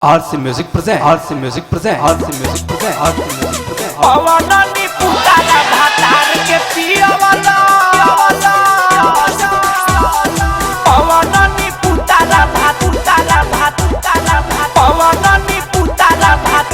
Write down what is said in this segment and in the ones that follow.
RC Music present, RC Music present, RC Music present, RC Music present. पवननी पुतारा भातार के पियवला पवननी पुतारा भात पवननी पुतारा भात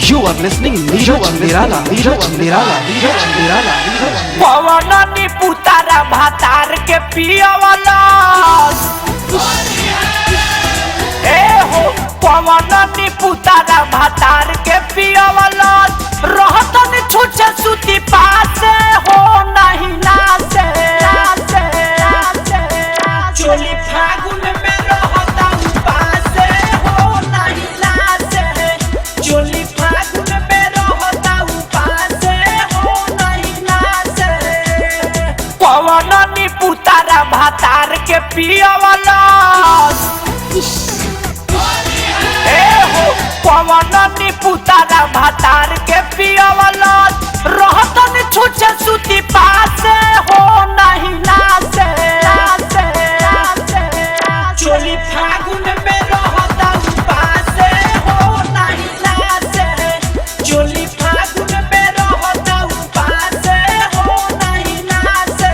You are listening Neeraj Nirala, Neeraj Nirala, Neeraj Nirala, Neeraj Nirala. पवननी पुतारा भातार के पियवला ए हो पवननी पुतारा भातार के पियवला रहतन छुछे सुती पासे हो नहीं नासे चोली फागुन में रहता उपासे हो नहीं नासे चोली फागुन में रहता उपासे हो नहीं नासे पवननी पुतारा भातार के पियवला ए हो पवननी पुतारा भातार के पियवला रहतन छुछे सुती पासे हो नहीं नासे चोली फागुन में रहता उपासे हो नहीं नासे चोली फागुन में रहता उपासे हो नहीं नासे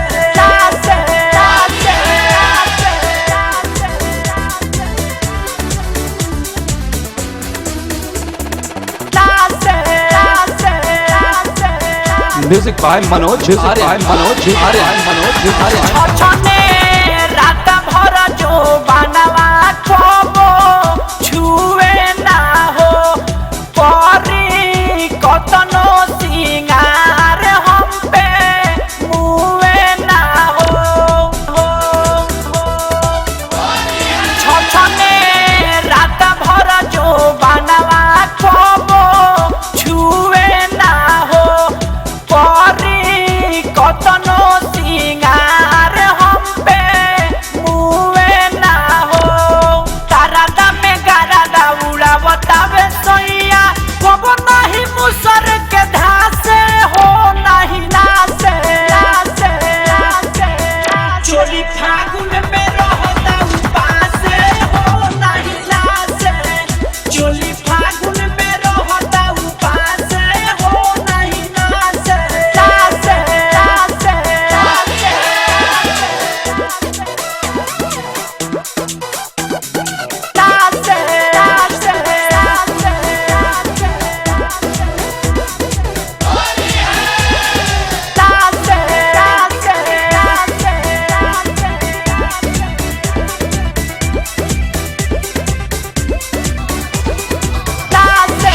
Music by Manoj, music by Manoj, छछने रात भर जो बनवा खबो छुए ना हो परी कतनो सिंगार हम पे मुए ना हो छछने रात भर जो बनवा खबो छुए ना हो परी कतनो सिंगार हम पे मुए ना हो तारा में गारा उड़ावतावे सोइया कबो नहीं मुसर के धासे हो नहीं नासे चोली फागुन में रहता उपासे हो नहीं नासे चोली फागुन में रहता उपासे हो नहीं नासे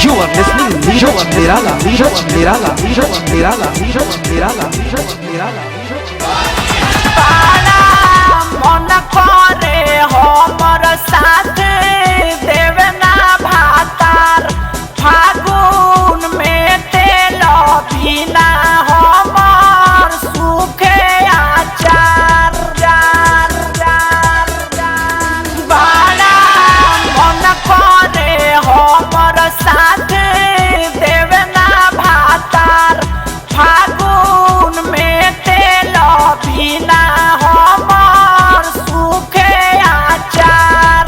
You are listening Neeraj Nirala, Neeraj Nirala, Neeraj Nirala, Neeraj Nirala, Neeraj Nirala. पाला मन करे हमर साथ देवे ना भातार फागुन में तेल बिना हमर सुखे आचार बाला मन करे हमर साथ देवे ना भातार फागुन में तेल बिना हमर सुखे आचार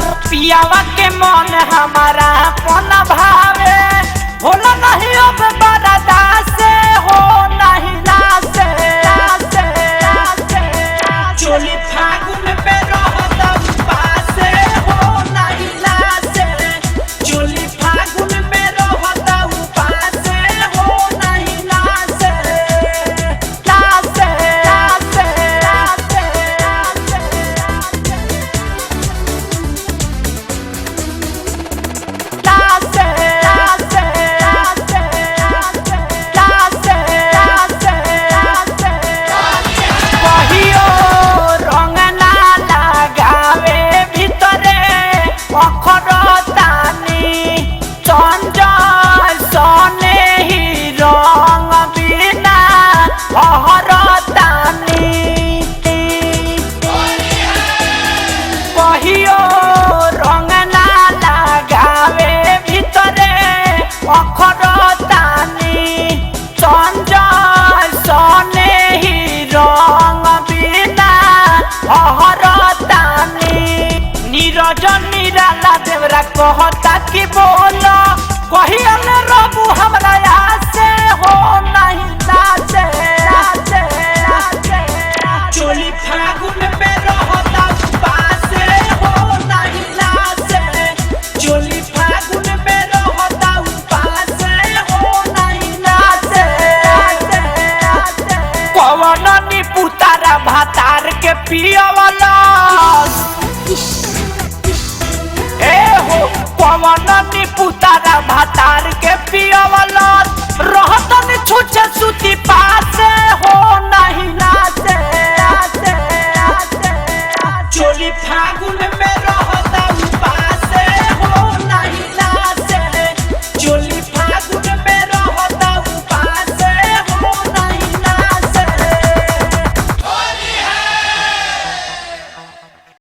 कहर